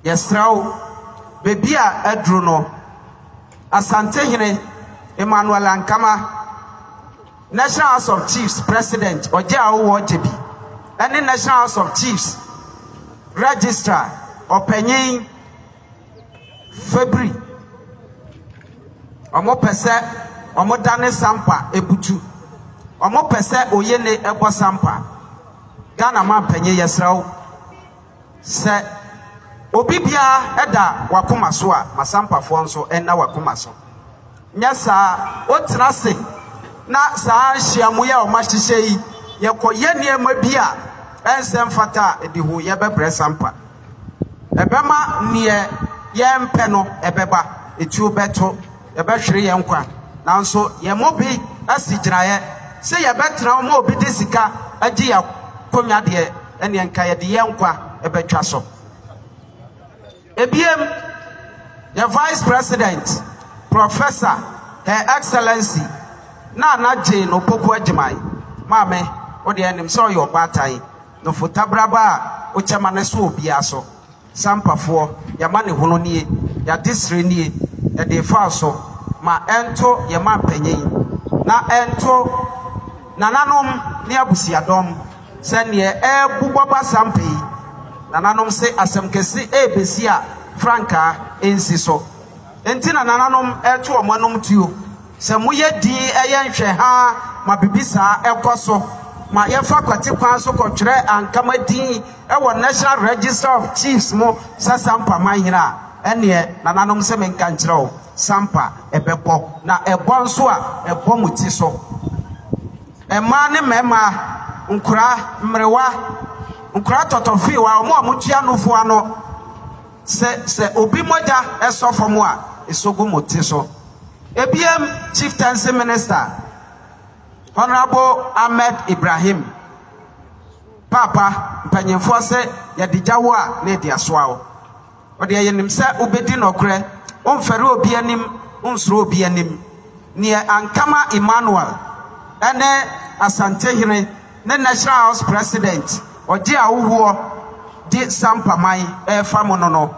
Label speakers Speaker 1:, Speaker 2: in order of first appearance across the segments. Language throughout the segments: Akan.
Speaker 1: yesraw bebi a adru no Asantehene Emmanuel Ankama National House of Chiefs President Oje Awo Jebi and National House of Chiefs Registrar Openyin February Omo pese omo dane Sampa ebutu omo pese oyene ebo Sampa Ghana man penye yesraw se obibia eda wakoma so a Masampa fo nso enna wakoma so nyasa otrase na saa hyiamu ya o mahyehyɛ yi yekoye niema bia ensem fata edihu yebebre Sampa ebema nie yempe no ebeba etu beto yebehwere yenkwa nanso yemobi asigyiraye se yebetra mo obi de sika agi ya konwa de ene enka ye de yenkwa ebetwa so ebiem the Vice President Professor Her Excellency na Jane Opoku Ajimai mame odi enim so yo batai no fotabraba o chema ne so obia so Sampafo yama ne hono nie ya disre nie ya de fa so ma ento yama panyin na ento nananom ne abusiadom se ne bubaba Sampa nananom se asem kesi ebesi a franka ensi so enti nananom eto omanom tuo se moye din eyenhwe ha ma bibisa ekoso ma yefa kwati kwan so kotwere ankama din ewo National Register of Chiefs mo Sampamanhene ene nananom se menka nkyerɛw Sampa ebebɔ na ebɔ nso a ebɔ muti so ema ne mema nkura mrewa nkura totofi wa omo amutua nofo ano se obi moja esofo mo a esogu muti so ebiem Chieftaincy Minister Honorable Ahmed Ibrahim Papa mpanyemfo se yadijawo a na ediasoa o ode yenim se obedi nokre onfere obi anim onsoro obi anim ne Ankama Emmanuel ene Asantehene ne National House President Oje Awo di Sampaman famono no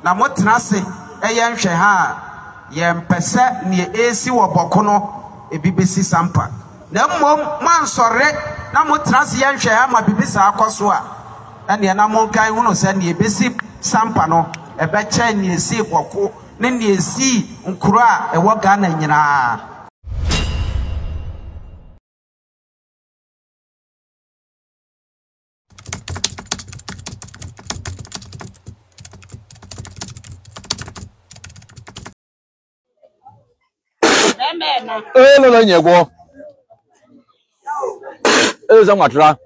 Speaker 1: na motena se eyenhwe ha yempese ne esi wo bokono ebibesi Sampa na mmom mansore na motena se yenhwe ha ma bibisa akoso a ene na monkan hunu se ne ebesi Sampa no ebeche ne esi boko ne ne esi nkuro a ewo Ghana nyina
Speaker 2: no nyego za matra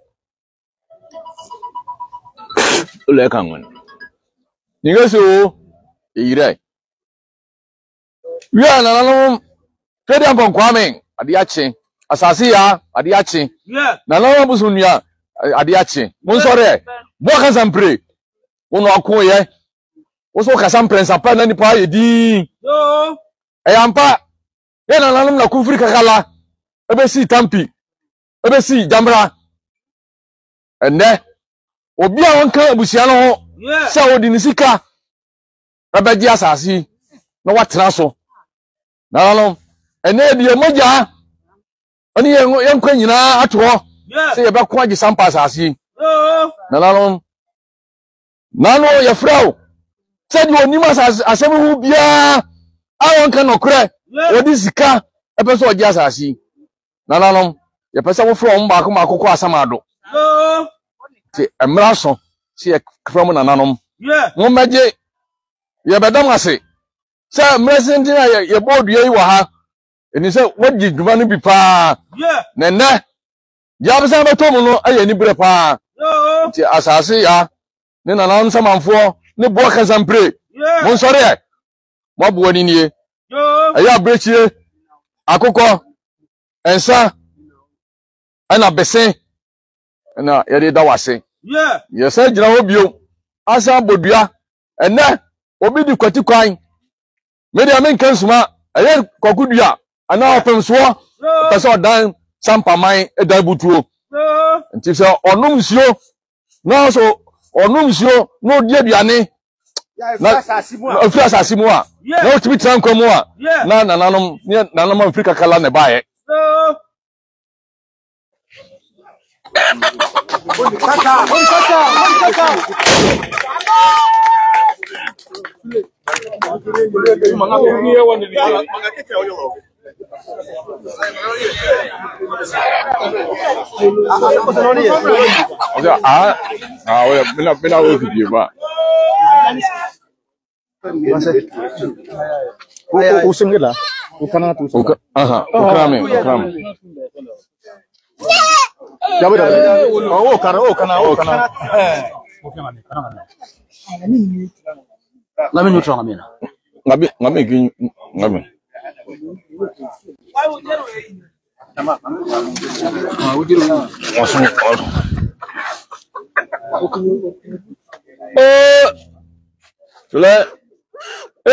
Speaker 2: le kanwen ningeso ire wi ana no tedi ampon kwame ade ache asase ya ade ache na no busunua ade ache mun sore bo kan sampre wono akoye wo so ka sampre sapa na nipa yedi eyampa yena nanum na kufri kakala ebesi tampi ebesi jamra enne obi a wonka abusia no ho se wodi ni sika abaji asasi na watena so na nanum enne die moja ani yenkwa nyina ato se ye beko agi Sampa asasi na nanum nano ye frau se di onima asemi hu bia a wonka nokre odi sika epeso oji asasi na nanom ye pese wo from ba ko makoko asamado ti emra so si e from na nanom mo meje ye bedam ase se mresinti na ye bodua yi wa ha eni se wodi dwuma no bi pa nene ya besa beto mu no aye ni bre pa ti asasi ya ne na nanom samanfo ne bo ka sampre mo sore mo bo ni nie aya brechie akoko ensa ana bese na yede da wase yesa gira ho bio asa bodua ene obi di kwati kwan media men kansuma aye kokudua ana opemso pese odan Sampaman edan butuo nti se onum nsuo no so onum nsuo no di aduane Na ofia sasimua. Na otimi tranko mu a. Na nanom Africa kala ne bae.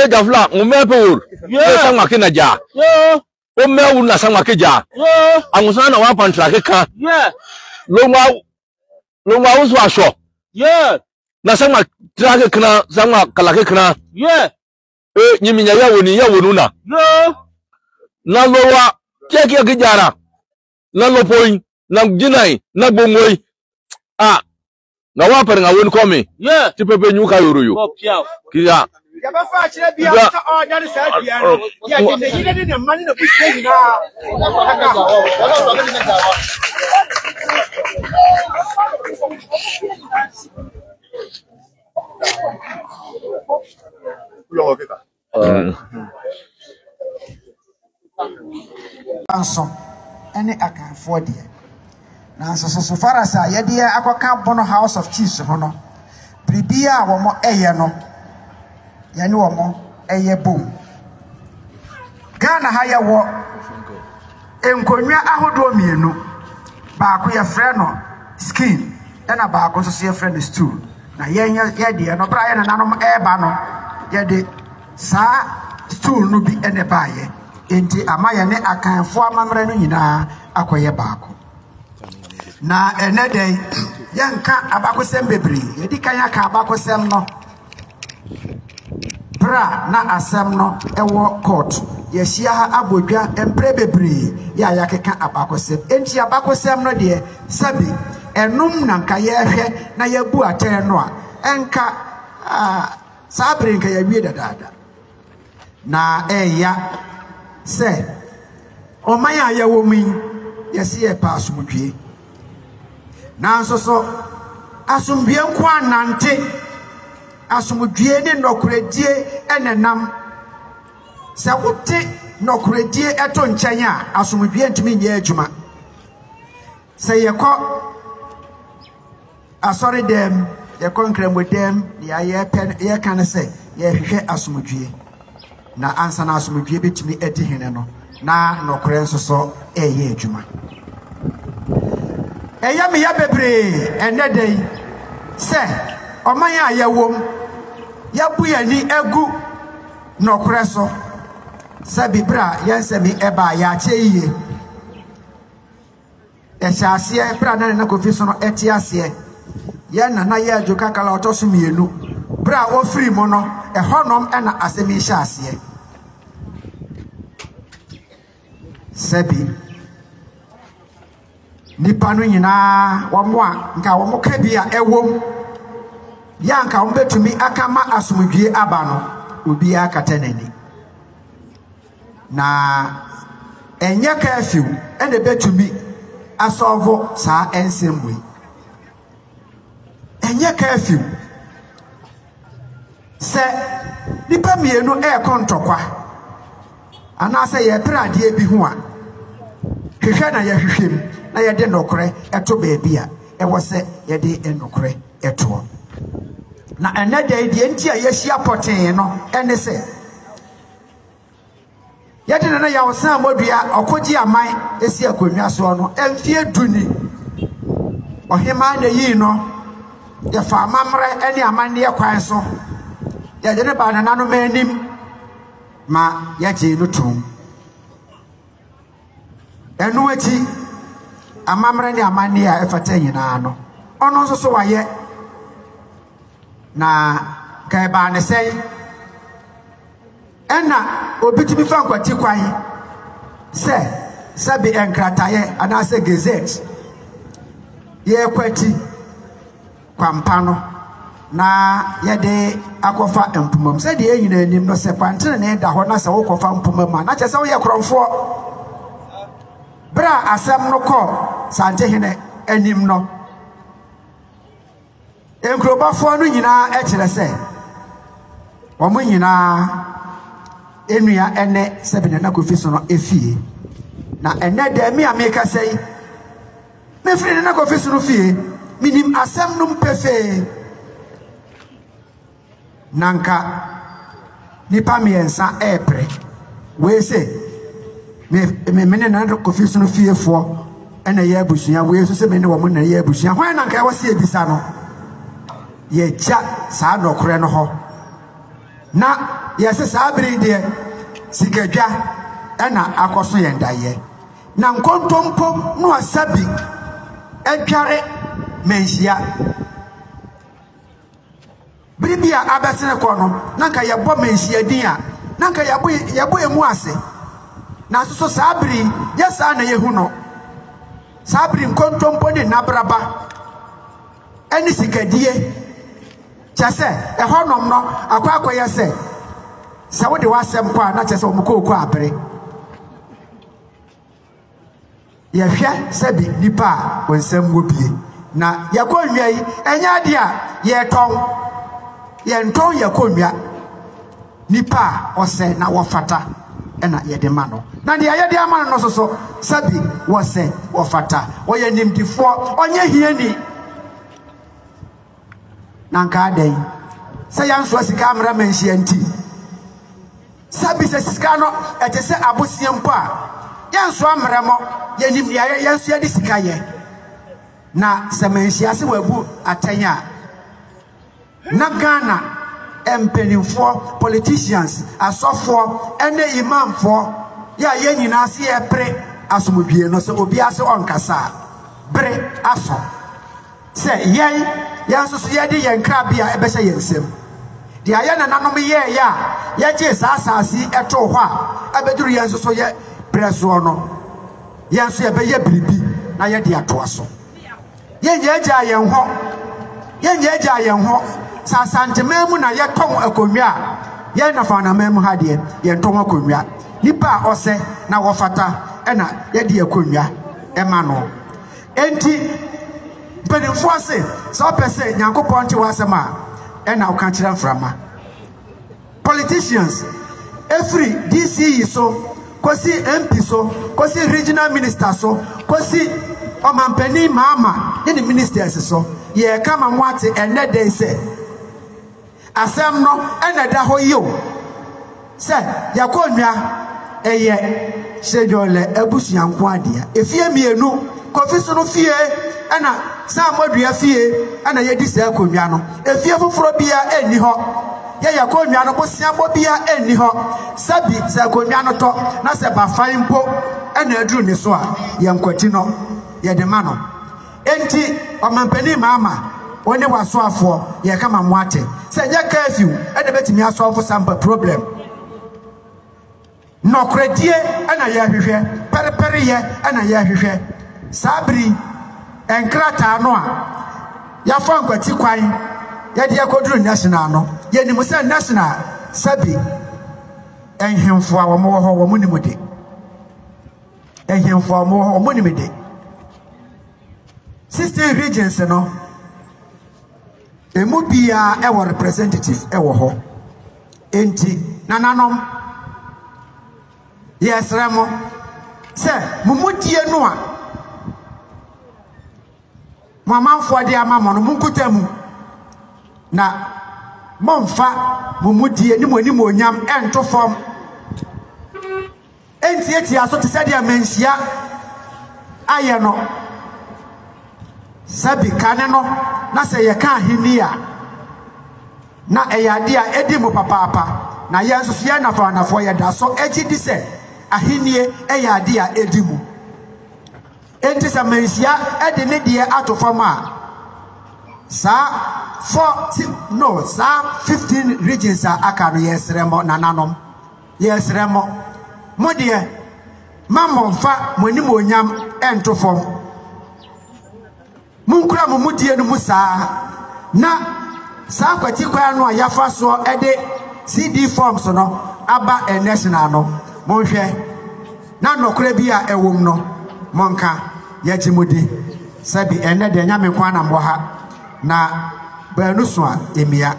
Speaker 2: Gavla, umepur. Sang makin aja. Umewu na sang makin aja. Angusan na wapan trake ka. Longwa usu asho. Na sang mak trake kana, sang mak kalake kana. Nyiminya ya wonu na. Na lowa keke kijara. Na lopoin, na jinai, na bomoi. Na wapan nga wonu komi. Tipepe nyuka yoruyo. Kiya.
Speaker 1: Any account for dear. Now, so far as I dear, I can't bono House of Chiefs. Pribia or more ayano. Yanu omo eye boom. Ghana haya wo enkonwa ahodo mienu. Baako ye frɛ no skin na baako so ye frɛ no stool. Na ye de no bra ye nanom eba no ye de saa stool no bi ene baaye. Enti amaye ne akanfo amamre no nyina akoye baako. Na ene dey yanka abakosem bebre. Ye di kan yaka abakosem no. Bra na asem no ewo court yeshia ha abodwa empre bebre ya yakeka abakosem enti abakosem no de sabi enum na nka ye hwe na yabu aten no a enka sabre nka ya wie dadada na eya se omanya ya womi yesi e pa asumdwe na nso so asumdwe nko anante asumudwie ne nokuredie enenam se wote nokuredie eto nkyɛn a asumudwie ntumi nyɛ adwuma se yɛkɔ asɔre dem yɛkɔ nkramodem ne ayɛ pɛ yɛka ne sɛ yɛhwehwɛ asumudwie na ansa na asumudwie betumi edi hene no na nokure nso so ɛyɛ adwuma ɛyɛ me ya bebre enedei se Omanya yewom yabu yani egu nokure so sabi bra yansemi eba ya cheiye ehyaase bra na kofi so no etiase ye na ye ajuka kala otoso mienu bra ofiri mo no ehonom na asemi hyaase sabi nipa no nyina womo a nka womo ka bia ewom yanka umbetumi akama asumudwie aba no obi akatanani na enye curfew ene betumi asolve saa ensembwe enye curfew se nipa mienu kontokwa anase ye prade bi ho a hwehwe na ye hwehwem na ye de nokore eto baabi a ewo se ye de enokore eto na enede die nti a yehia poten no ene se yede na ya wosan modua okoji aman esi akonwa so no emfie duni ohema na yi no ye fa mamre ene aman ne kwan so ye de ne ba na no manim ma ye je no tum enu ati amamre ne aman ne a efata nyina no ono so so waye na
Speaker 3: kai ba ne sei ena obitimi fa nkwati kwan se sabi enkrataye anase Gazette ye kwati kwampano na yede akofa empumam se de enyina anim no se kwantene ne da ho na se wokofa empumam na che se wo ye kromfo bra asem no ko sante hene anim no enkrobafo no nyina e kire se omo nyina enua ene sebene na kofi so no efie na ene de mi ameka sei me frene na kofi so no fie minim asem no mpefe nanka nipa miensa epre we se me na kofi so no fie fo ene ye abusua we so se me ne wo mo na ye abusua hwan nanka wo se ebisa no ye ja sa no kore no ho na yese sabri de sikadwa ena akoso yendaye na nkontompo no asabi entware menhia bribia abesene ko no nanka yebo menhia din a nanka yebo emu ase na soso sabri yesa na yehu no sabri nkontompo ni nabraba eni sikadie chase ehonom no akwa yese se wo de wasem kwa na chese omukoko abre ye hwe sebi nipa wonsem wobie na yakonwa yi enya de a ye nton yakonwa nipa ose na wofata ena ye de ma no na de ye de ama no so sebi wose wofata oye nimdifo onye hieni nanka dai se yanso sika amra manhia nti sabi se sika no etese abosiempo a yanso amra mo yanim yanso yadi sika ye na se manhia se wabu atanya na Ghana empenifo politicians asofo ene imamfo ya yenyina se epre asomdwie no se obi ase onkasa bre aso se yen yanso so yedi yen krabia ebehye yensem dia ye na nanom ye ya ye je saasasi eto ho a abeduru yanso so ye preso no yanso ye be ye bribi na ye dia to aso ye nyeja yen ho sasante memu na ye ton akonwa ye na fa na memu ha de ye ton akonwa nipa ose na wofata ena ye de akonwa ema no enti penifo ase so pese nyankopon ti wasema ena uka kira frama politicians every DC so kosi MP so kosi regional minister so kosi omampani mama ni ministers so ye kama mwate ene dey say asem no ene da ho yo se yakonwa eye sejole ebusuanko adea efie mienu kofi so no fie ena Samordua fie ana yedi se akonwa no efie foforo bia eni ho ye yakonwa no bosiambo bia eni ho sabi se akonwa no to na se ba fan mpo ena aduru ni so a ye nkwati no ye de ma no enti omampani mama woni waso afo ye kama mwate se ye curfew ena betimi aso afo Sampa problem no kredie ena ye hwehwe perepere ye ena ye hwehwe sabri enkrata no a ya fa nkwati kwan ya de akoduru national no ye ni musa national sabi enhemfo a wo mo ho wo mo ni mode enhemfo a mo ho wo mo ni mede 16 regions no emu bia e wo representative e wo ho enti nananom yes remo se mumudie no a mama fo de amamo no munkutamu na momfa mumudie ni moni monyam ento fom enti eti aso te sadia menhia aye no sabi kane no na se ye ka hinia na eyade a edi mo papa na ye nso so ye na fa na fo ye da so egidi se ahinie eyade a edi mu enti sa menhia edi ne de atofom a sa 15 regions are akano yes remo nananom yes remo modie mamomfa monimo nyam entofom munkura mumudie no musa na sa kwati kwa no ayafa so ede CD forms no aba national no monhwe na nokura bi a ewom no monka yagimudi sabi ene de nyame kwa na mbo ha na banu so a emia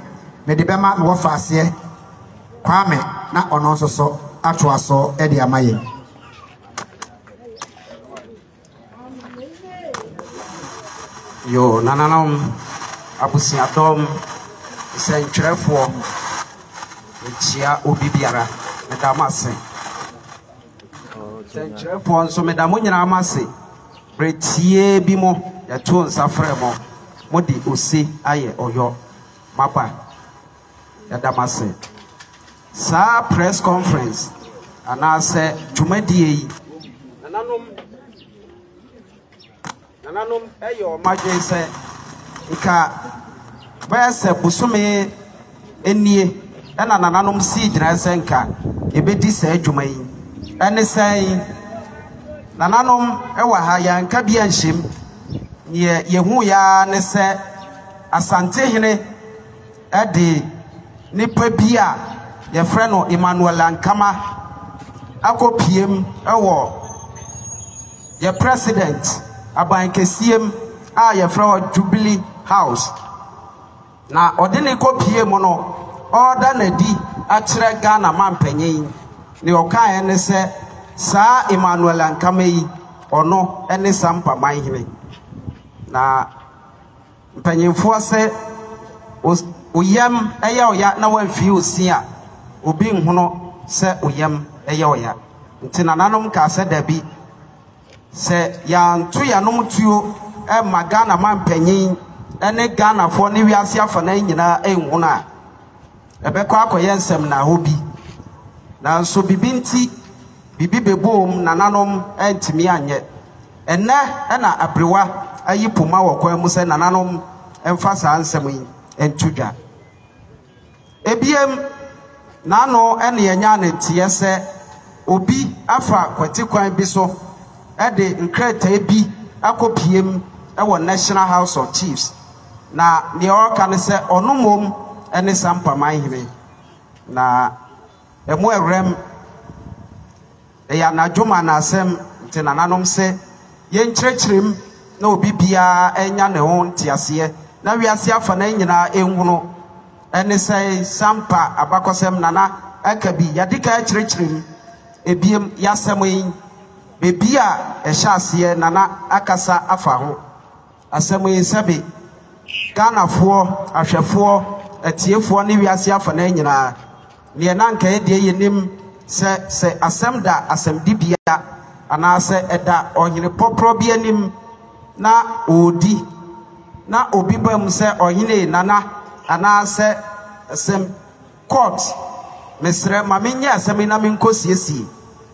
Speaker 3: me de bema wo faase kwame na ono nso so atwo aso e de amaye
Speaker 1: yo nananam abusiadom sentrefo chia obibiara me da mase sentrefo nso me da mo nyina mase bretie bi mo ya to nsafre mo modi ose aye oyo mapa ya da mase sa press conference anase dwumadie yi nananom eyo magye se ika bese busume enie ena nananom si gyina se nka ebedi sa adwuma yi ene sai nananom ewa ha ya nka bia nhyem ye hu ya ne se asante hene ede nipa bia ye frɛ no Emmanuel Ankama akopiem ewo ye president abankesiem a ye frɛ Jubilee House na odene kopiem no order na di akyerɛ Ghana mampanyin ne ɔkae ne sɛ saa Emmanuel Ankama yi ɔno ene Sampamanhene na mpanyinfo sɛ oyam ɛyɛ oya na wanfi osia obi nhono sɛ oyam ɛyɛ oya nti nananom ka sɛ dabi sɛ yanto yanom tuo ma Ghana mampanyin ene Ghana fo ne wiase afa na nyina enhono a ebekọ akoye nsem na hobi na nso bibi nti bibi bebom nananom entimi anye enne na abrewa ayi poma wokwan mu se nananom emfa sa nsem yi entudwa ebiem nano ene yenya ne tie se obi afa kwatikwan bi so ede nkreta bi akopiem ewo National House of Chiefs na ne oka ne se onomom ene Sampamanhene na emu erem ya na dwuma na asem nti nananom se ye nkyerɛkyerɛm na obi bia enya ne ho ntiase na wiase afa na nyina enhunu ene sɛ Sampa abakɔsɛm nana aka bi yadika kyerɛkyerɛm ebiem yasɛm yi bebi a ɛhyɛ nana akasa afa ho asɛm yi sɛbe Ghanafoɔ ahwɛfoɔ atiefoɔ ne wiase afa na nyina ne nanka ye de yenim se asem da asem dibia ana se eda ohine popro bi anim na odi na obi bam se ohine nana ana se asem court mesre ma menye asem na menkosiesie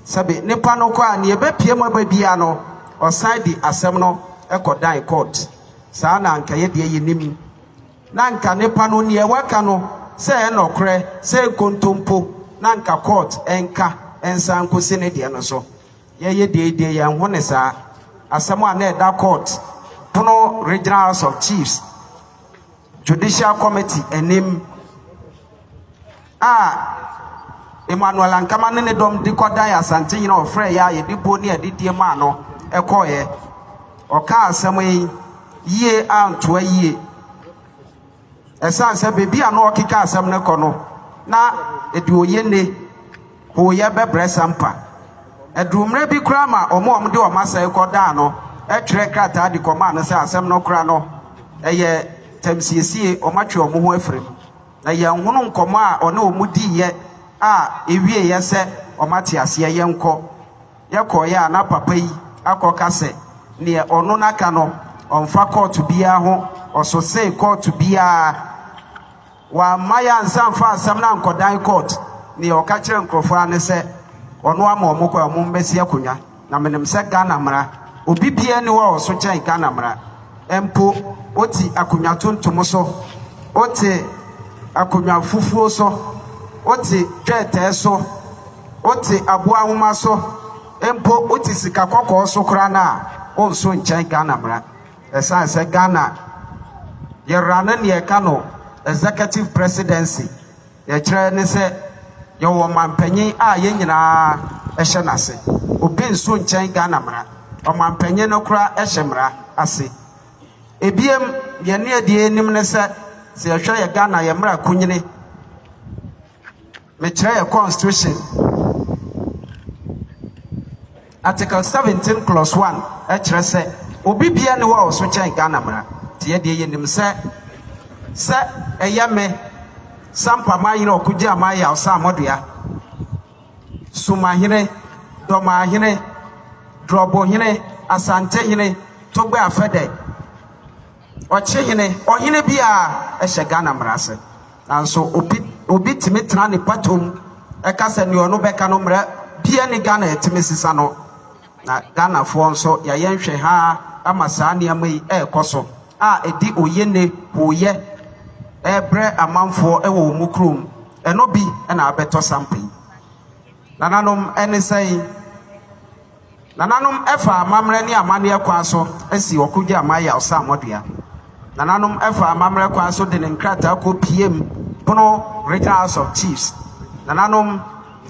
Speaker 1: sabe nipa no kwa ne ebepie mo babia no osan di asem no ekodan court saa na anka ye de yenim na nka nipa no ne waka no se enokre se kontompo na nka court enka ensan kosi ne de no so ye de yan ho ne saa asɛm a na eda court pono Regional House of Chiefs Judicial Committee enim Emmanuel Ankama ne dom di kodan asante nyina ofre ya ye di bo ne adidie ma no ekoye oka asɛm yi yie anto yie esan se bebi ano okika asem ne kono na edi oyene ho ye bebre Sampa edumre bi kura ma omo de omasa ekoda no etwere krata di koma no se asem no kura no eye tamsiesie omatwe omo ho afrem na ye nhunu nkomo a one omudi ye a ewie ye se omate ase ye nko ye koye na papa yi akoka se ne ono naka no onfa court bia ho osose court bia wa maya nsamfa asam na nkodan court ni oka kire nkrofo ane se ono ama omokwa ombesi akonya na menem se Ghana mra obi bia ni wa oso kyen Ghana mra empo oti akonya tontom so ote akonwa fufuo so ote twete so ote aboa homa so empo ote sika kokko so kra na onso nchen Ghana mra esan se Ghana ye rana ne ka no executive presidency ye kire ne se ye wo mampanyin a ye nyina ehye nase obi nso nchen Ghana mra o mampanyin no kra ehye mra ase ebiem ye ne ade enim ne se ye hwe ye Ghana ye mra kunyini me kire ye constitution Article 17 clause 1 kire se obi bia ne wo so nchen Ghana mra tie de ye nim se eyame Sampamanhene okuje amaya Samordua Sumahene Domahene Drobohene Asantehene Togbe afede Ochehene ohene bia ehye Ghana mrase nanso obi timetra ne patom ekase ne ono beka no mra bia ne Ghana etimesisa no na Ghana fo nso ya yenhwe ha amasa ne amai ekoso a edi oyene hoye ebre amanfo ewo mukrum eno bi na abeto Sampa nananom ene sei nananom efa amamre ne amane kwa so asi okuje amaya Samordua nananom efa amamre kwa so de nkrata ko PM pono Regional House of Chiefs nananom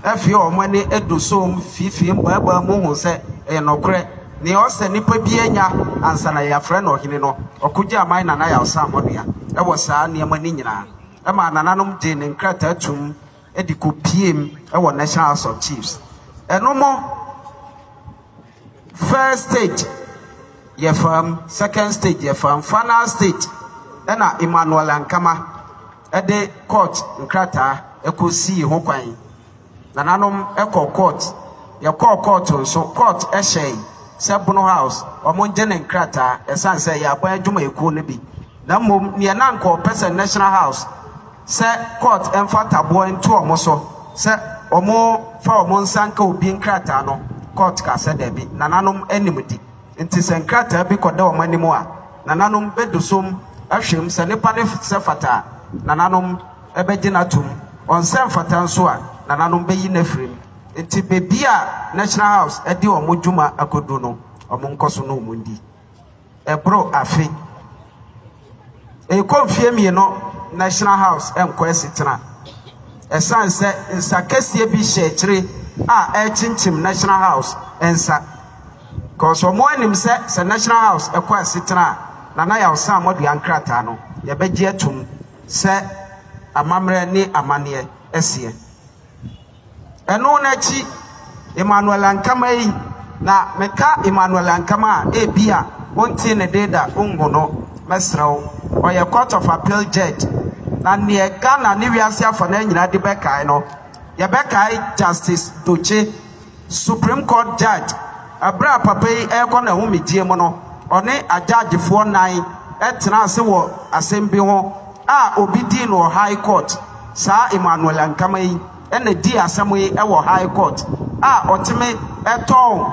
Speaker 1: efi omane edosom fifi mbaba mu hu se enokre ni ose nipa bi anya ansa na ya frɛ no hene no okuje amai na ya Samordua ewo saa niam ni nyina e ma nananom de ne nkrata tum edi ko PM ewo National House of Chiefs eno mo first stage ye fam second stage ye fam final stage ena Emmanuel Ankama ede court nkrata ekosi ho kwan nananom eko court ye court so court ehye Sabuno House omonje ne nkrata esanse ya ban adwuma ekuo ne bi na mom ne na nko person National House se court emfa tabo nto omoso se omo fa omo nsanka obi nkrata no court ka se da bi nananom animdi nti se nkrata bi koda omanimo a nananom bedosom ahwem se ne pa ne se fata nananom ebegina tum on se fata nso a nananom beyi na frim nti bebia National House edi omodwuma akodu no omonkoso no omundi ebro afi konfie mi no National House enko esitena esanse nsakesie bi hyekyere a echinchim National House ensa koso mo anim se National House ekwa esitena na ya Samordua nkrata no ye begye atum se amamre ni amane esie eno na chi Emmanuel Ankama yi na meka Emmanuel Ankama ebia wonti ne deda ungono mesrew oye court of appeal judge na ne Ghana ne wiase afọ na nyina de bekai no ye bekai Justice Doche Supreme Court judge abra papa yi ekọ na hu medie mo no one ajagefo nan etena ase wo assembly ho a obi di no high court sa Emmanuel Ankama yi ene di asemo yi ewo high court a otime eton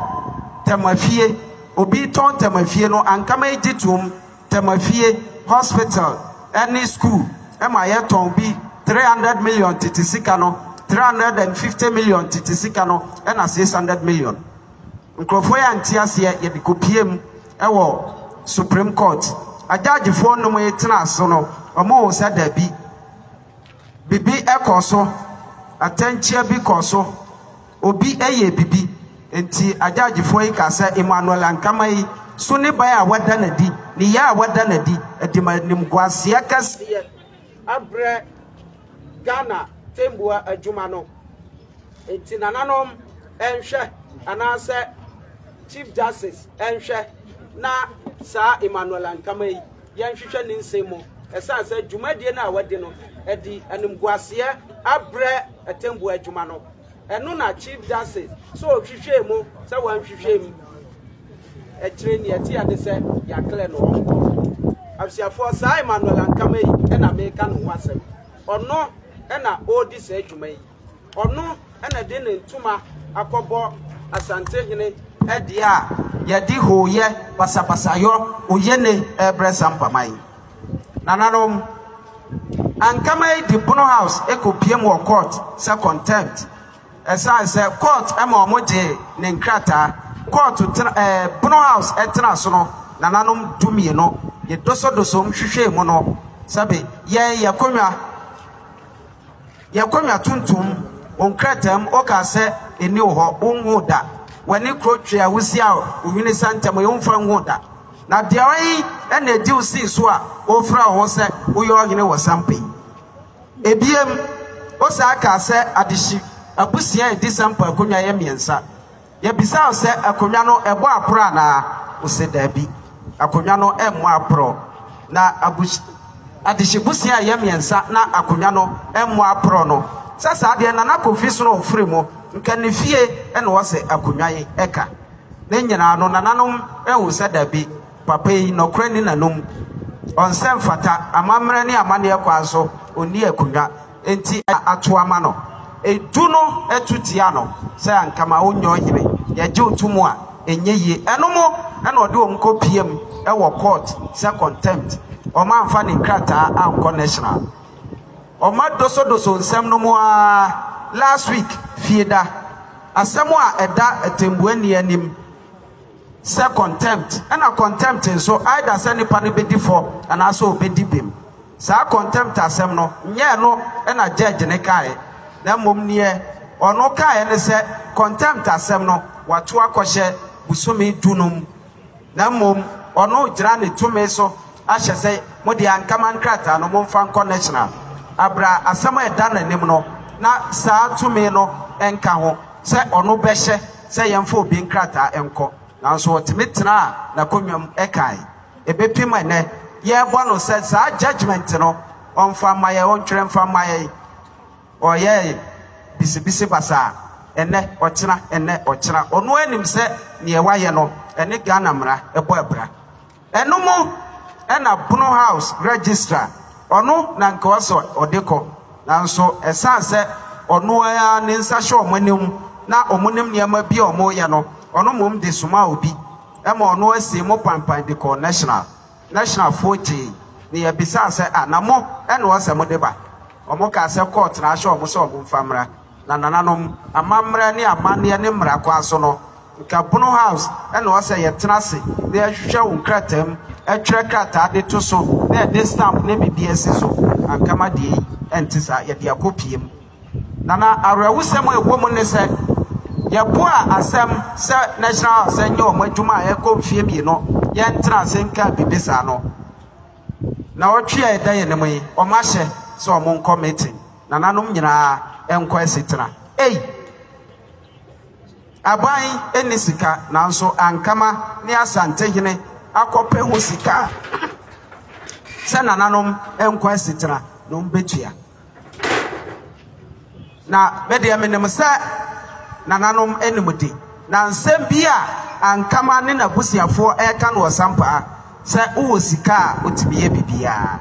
Speaker 1: temafie obi ton temafie no Ankama yi gitum temafie hospital any school ema yeton bi 300 million titisika no 350 million titisika no ena 600 million nkrofo ya ntiase ye de kopiem ewo Supreme Court ajagefo no mo yetena so no omo se da bi bibi ekoso atenchia bi koso obi eye bibi enti ajagefo yi ka se Emmanuel Ankama yi so ne ban a wada na di ni ya wada na di edimanim gwase akase abre Ghana tembua adwuma no enti nananom enhwe anase Chief Justice enhwe na sa Emmanuel Ankama yi yenhwehwe ne nsemo esa se dwumadie na wade no edi anim gwase abre tembua adwuma no eno na Chief Justice so hwehwe mu se wan hwehwe mu etreni eti ade se ya kle no onko absiafo sa Emmanuel Ankama yi na meka no wasem ono na odi se adwuma yi ono na de ne ntuma akobo Asantehene edia yedi hoye basabasayo oyene ebre Sampamanhene nananom and come the Bono House, Eco PM or court, say contempt. As I say, court, Emo Moje, Nenkrata, court to Bono House, Etnasono, Nananum Dumi, no, ye doso Shishe Mono, Sabi, ye, Yakomia Tuntum, on Kratem, Oka say, a new Unwoda. When you croach ya, we see out, we Santa, my own friend Woda. Now, the way and the deal sees what, O Frau was said, we all was something. A BM, Osaka said, Adishi, a Busia, this Sampa, Kunya Yemiansa. Yabisa said, a Kunyano, a Boa Prana, who said Debbie, a Kunyano, a Moa Pro. Na Abush Adishi Busia Yemiansa, na a Kunyano, a Moa Prono. Sasa, the Nanako Fisno Frimo, can you fear and was a Kunyai Eka. Then you know, Nananum, and who said Debbie. Papa no craning anum on sem fata amamrani amane kwaso oni akunya enti atoamano eduno etutiano say ankama onyo hire ye je otumu a enye ye enomo na ode omko piem e wo court say contempt o ma amfa ne krata anko national o ma doso nsem no mo last week fieda asemo a eda etembuani anim say contempt and a contempt so either send pani be for and also be bim sa contempt asem no nye no and a judge ne kai na mom nie ono kai ne say contempt asem no watu akɔhye busumi dunum na mom ono gira ne tumi so ahye say modi ankama nkrata no mom fan national abra asem e da nanim no na sa tumi no enka ho say ono behye say yemfo obi nkrata enko now so timitna na konwam ekai ebepima ne ye bono said sa judgment no on famaye on twem famaye oye bisibisi basa ene ochina onu anim se ne waye no ene Ghana mra ebo ebra enomo ena Bono House registrar onu na nke waso odeko nanso esan se onu ya ne nsa hye omonim na omonim ne ma bi omoye no ono mom de suma obi ema ono asi mo pampan de ko national 40 ne ya bisa se anamo ene wo se mo deba omo ka se court na hye omo se omo famra na nananom amamra ne amane ne mra kwa so no nka Bono House ene wo se ye tenase de ahwehwe wo kratam atwere krata de to so na de stamp ne BBS so ankama de entisa ye de akopiem nana arawusem egwo ne se Yapoa asem se national senyo madwuma e konfie bi no ye ntra senka bibisa no na otwe e da ye ne moyi o ma hye so o mon committee na nanom nyina enko esitra aban enisika nanso ankama ne asante hene akope ho sika se na nanom enko esitra no mbetua na bede menem se nananom enimudi na nsem bia ankama ne na busiafo eka no Sampa se uwo sika otibiye bibia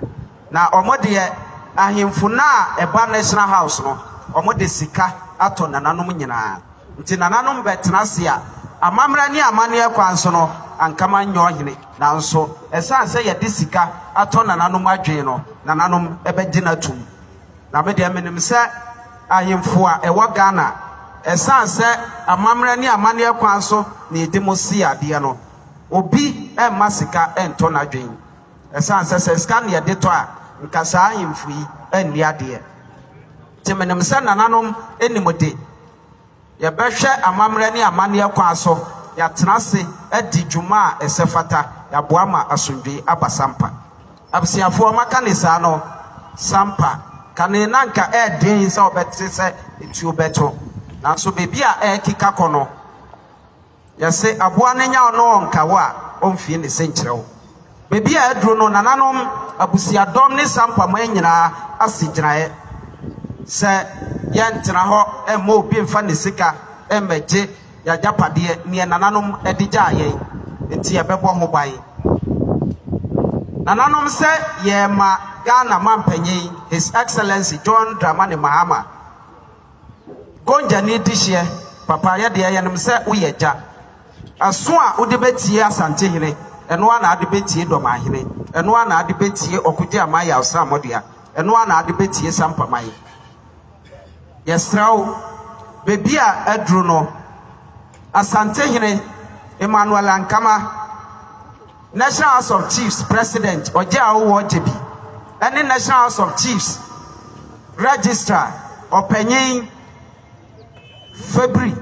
Speaker 1: na omode ahemfo na eba national house no omode sika ato nananom nyina nti nananom betenase a amamra ni amane kwanso no ankama nyo hene na nso esan se ye de sika ato nananom adwen no nananom ebegina tum na me de menim se ahemfo a ewo Ghana esan se amamra ni amane kwanso na edimosi ade no obi masika ento na dwen esan se scan ye de to a nkasa ahemfo yi ani ade temenem se nananom enimode ye behwe amamra ni amane kwanso ya tenase adi dwuma esefata ya boama asundwe aba Sampa absiafo maka ne sa no Sampa kane nanka den se obete se etu obeto nanso bebi a kika kono yase aboa nenya ono nkawa omfie ne senkyerɛw bebi a aduro no nananom abusiadom ne Sampamanhene asigyinae se yentena ho emma obi mfa ne sika emmeje ya japade ne nananom edigya ye enti ye bebo ho ban nananom se ye ma Ghana mampanyin His Excellency John Dramani Mahama gonja ni dihye papa ya de yenem se uyeja aso a ode betie asante hene eno ana ade betie doma hene eno ana ade betie okuje amaya Samordua eno ana ade betie Sampamanhene yesrawo bebi a adru no Asantehene Emmanuel Ankama National House of Chiefs President Oja Owo Jebi any National House of Chiefs Registrar Openyin February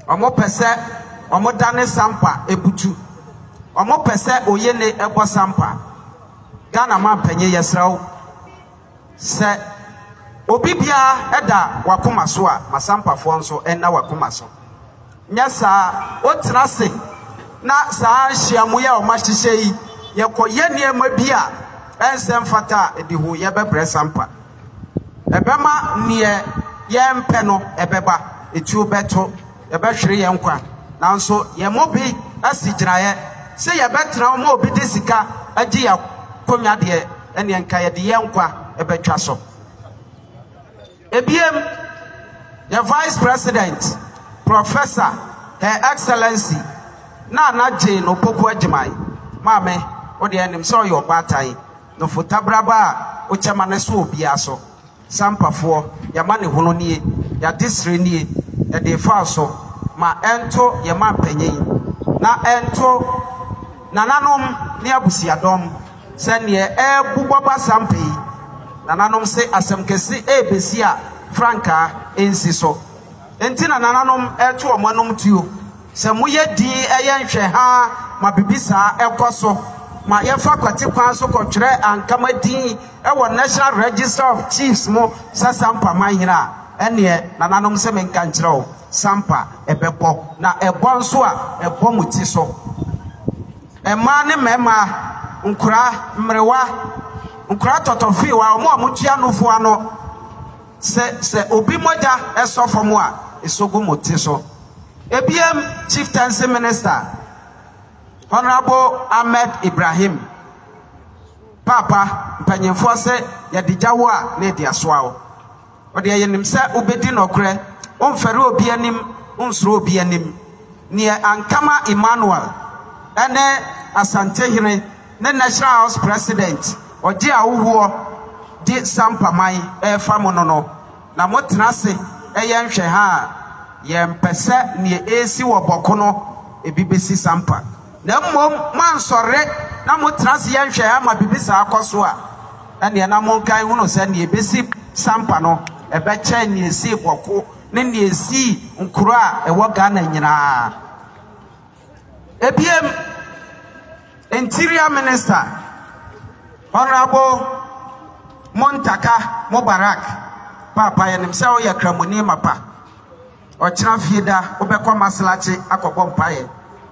Speaker 1: Omo pese omo dane Sampa ebutu omo pese oyene ebo Sampa Ghana man penye yesrawo se obi bia eda wakoma so a Masampa fo nso enna wakoma so nyasa otrase na saa hyiamu ya o mahyehyɛ yi yekoye niema bia ensem fata edihu ye bebre Sampa ebema nie yempe no ebeba etu beto ebehwere yenkwa nanso yemobi asigyiraye se yebetra mo obi de sika agi ya konwa de ene enka ye de yenkwa ebetwa so ebiem the Vice President Professor Her Excellency na Jane Opoku Agimai mame odi enim so yo batai no fotabraba o chamane so obia so Sampafo ya mane hono nie ya disre nie ya de fa so ma ento ya ma panyin na ento nananom ne abusiadom se ne bubaba Sampa nananom se asemkesi ebesi a franka ensi so enti nananom eto omanom tuo se moye di eyenhwe ha ma bibisa ekoso ma yefa kwate kwan so kotwere ankama din ewo National Register of Chiefs mo Sampamanhene a ene nananom se menka nkyerɛw Sampa ebebo na ebo nso a ebo muti so ema ne mema nkura mrewa nkura totofi wa omo amutua nofo ano se obi moja esofo mo a esogu muti so ebiem Chieftaincy Minister Honorable Ahmed Ibrahim Papa mpanyemfo se yadijawo a ne dia soawo ode yenim se obedi nokre onfere obi anim onsoro obi anim ne Ankama Emmanuel ene Asantehene ne National House President oje awuwo di Sampamanhene famono no na motenase eyenhwe ha yempese ne esi wo bokono ebibesi Sampa na mmom mansore na motenase yenhwe ha ma bibisa akoso a ene na monkan huno se ne ebesi Sampa no ebeche ne esi boko ne ne esi nkuro a ewo Ghana nyina ebiem Interior Minister Honorable Montaka Mubarak Papa yenim se o ye kramoni mapa o kira fieda obekọ maslachi akọbọ mpaye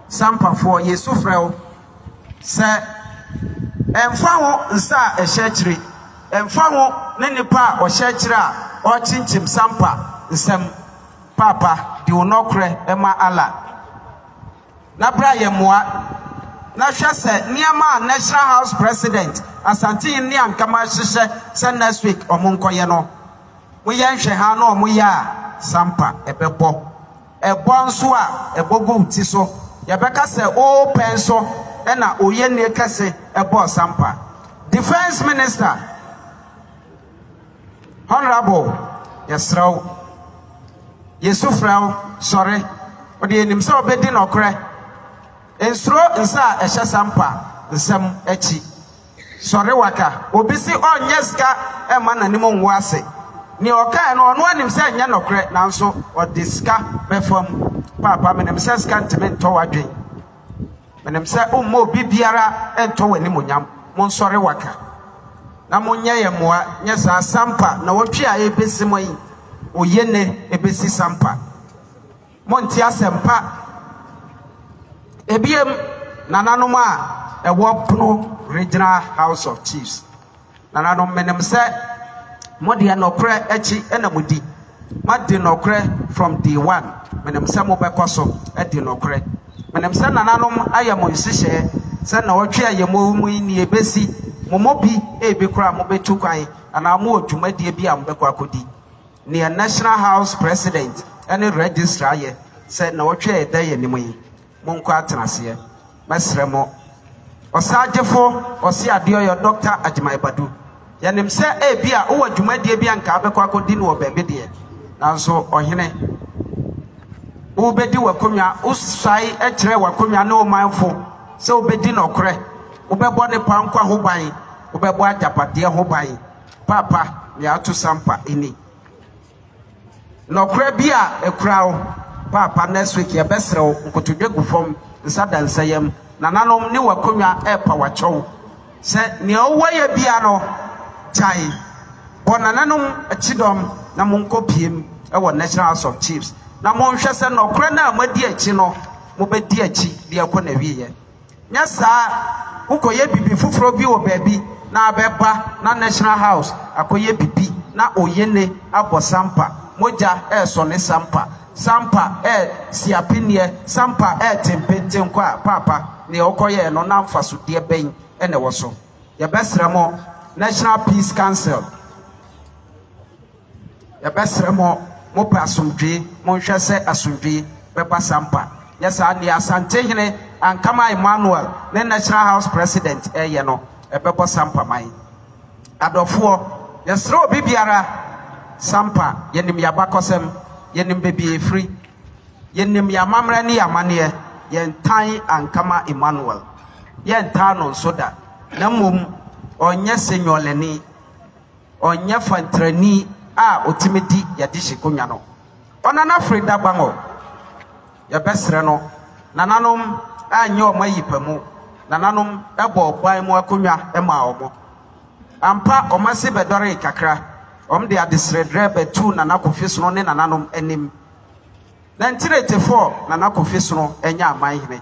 Speaker 1: Sampafo Yesu frɛw se emfa ho nsa ehyekire emfa ho ne nipa o hyekire a o chinchim Sampa nsem Papa di onokre ema ala na bra ye moa na hwɛ se niama National House President Asantehene ni Ankama hyehyɛ se next week omonkoye no mo yenhwe ha no mo ya Sampa ebebo nso a ebogo uti so yebeka se o penso na oyene kase ebo Sampa Defense Minister Honorable Yesraw Yesufraw sorry odi enim se obedi nokre ensuro nsa ehye Sampa nsem echi sorry waka obisi onyeska ema nanim nwo ase ni oka no ono anim se nya nokre nanso odiska befam Papa menem se skantment to wadwen menem se ummo bibiara ento wani monyam mon sorry waka na monye yemoa nya sa Sampa na wotwe a ebesi moyi oyene ebesi Sampa monti asempa ebiem nananom a ewo Puno Regional House of Chiefs nananom menem se modi anokre echi enamudi madi nokre from day one menem se mo bekoso edi nokre menem se nananom ayamo nsihye se na wotwe ayamo mu ni ebesi momobi ebekura mo betu kwan ana mo odwumadi bi am bekwa kodi ne National House President ene registrar ye se na wotwe eda ye nimu monko atenase mesremo osajefo osi adeoyo Dr. Agimai Badu yanim se e bia wo adwumadie bia nka abekwa akodi no baabi de nanso ohene wo bedi wakomya usai e kire wakomya na o manfo se wo bedi no kore wo bebo ne pankwa ho ban wo bebo ajapade ho ban papa ya to Sampa ini no kore bia ekrawo papa next week ya besrew nkotodwe gufom nsada nsayem nananom ne wakomya e pa wachow se ne owaye bia no chai bonananom achidom na monkopiem e wo National House of Chiefs na monhwe se no kora na amadi achi no mo bedi achi de akona wiye nya saa ukoye bibi fufuro bi wo baabi na abeba na National House akoye bibi na oyene abo Sampa moja so ne Sampa siapinie Sampa tempenten kwa papa ne okoye no na mfaso de ben ene wo so ye besremo National Peace Council ye besremo mo pa asomdwe mo hwɛ sɛ asomdwe bɛba Sampa yesa ne asante hene ankama Emmanuel ne National House President ye no ɛbɛbɔ Sampa man adɔfo yesrɛ obi biara Sampa yenim yabakosem yenim bebie free yenim yamamra ne yamane yentan ankama Emmanuel yentan no soda na mom onye senyoleni onye fantrani a otimidi yadi shikonya no onana Frida bango ya besre no nananom anye omayipamu nananom ebo ban mu akonwa ema omo ampa omase bedore kakra de adisredre betu nanakofi no ne nananom enim 1984 nanakofi no enya amanhene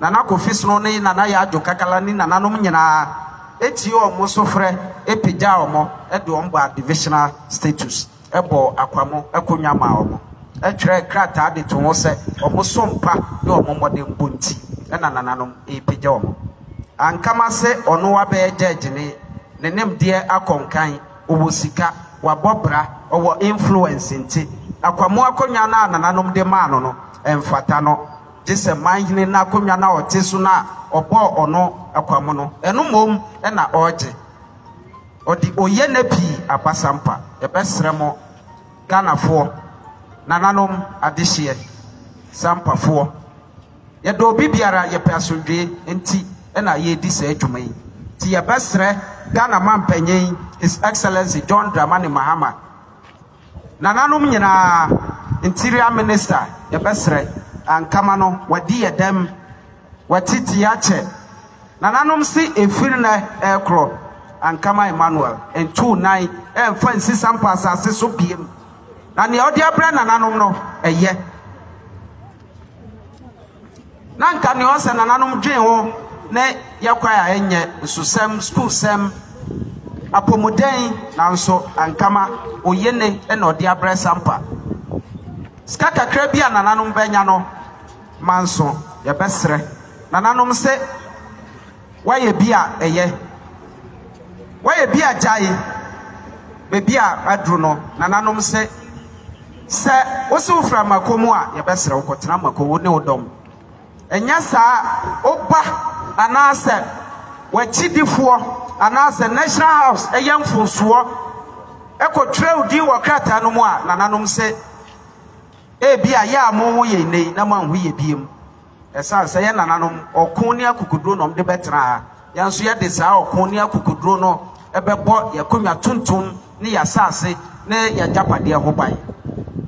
Speaker 1: nanakofi no ne nana ya adwo kakala ni nananom nyina eti omo sofre epija omo de omba divisional status ebo akwamo akonwa ma omo etwere krata de to ho se omo sompa de omo modem bonti na nananom epija omo ankama se ono wa be judge ne nem de akonkan owo sika wabobra owo influence nti akwamo akonwa na nananom de ma no emfata no jese manhene na akonwa na oteso na obo ono akwamo no eno mom na oje odi oye na pi aba Sampa ebesremo Ganafo nananom adehye Sampa fo ye do bibiara ye pasodwe nti na ye di sa adwumai ti ye besre Ghana mampanyin His Excellency John Dramani Mahama nananom nyina Interior Minister ye besre ankama no wadi yedem watiti yache nananom si efiri na ekro ankama Emmanuel en 29 fancy Sampa asase so biem na ne odi abra nananom no eye na nka ne ose nananom dwen ho ne yakwa ya enye susem school sem apomoden nanso ankama oyene na odi abra Sampa skaka krabia nananom benya no manso ye besre nananom se waye bia eye waye bia jai be bia adru no nananom se osu fra makomu a ye besre ukotena makowo ne odom enya saa oba anase wachidifo anase National House eyamfonso ekotwere udi wokrata no mu a nananom se bia ya mo ye nei na manhu ye biem esa se ye nananom okon ne akukudro no de betra yanso ye de saa okon ne akukudro no ebebo ye konwa tuntum ne ya sase ne ya japade ho ban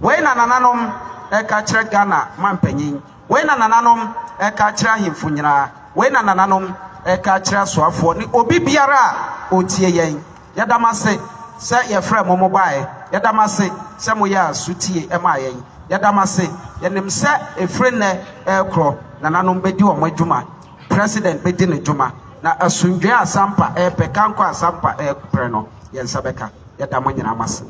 Speaker 1: we na nananom eka kire Ghana mampanyin we na nananom eka kire ahemfo nyina we na nananom eka kire soafo ni obi biara otie yen yadamase se ye frɛ mo bae yadamase se mo ya sutie ema yen yadamase yenim se efre ne ekro nananom bedi o madwuma president bedi ne dwuma na asundwe Sampa pekanko Sampa pre no yensa beka yadamo nyina amase